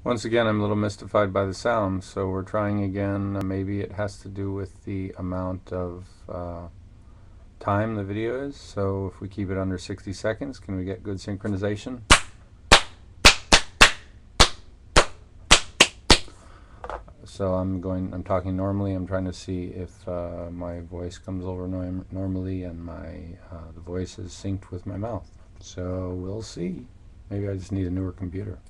Once again, I'm a little mystified by the sound, so we're trying again. Maybe it has to do with the amount of time the video is. So if we keep it under 60 seconds, can we get good synchronization? So I'm talking normally. I'm trying to see if my voice comes over normally and the voice is synced with my mouth. So we'll see. Maybe I just need a newer computer.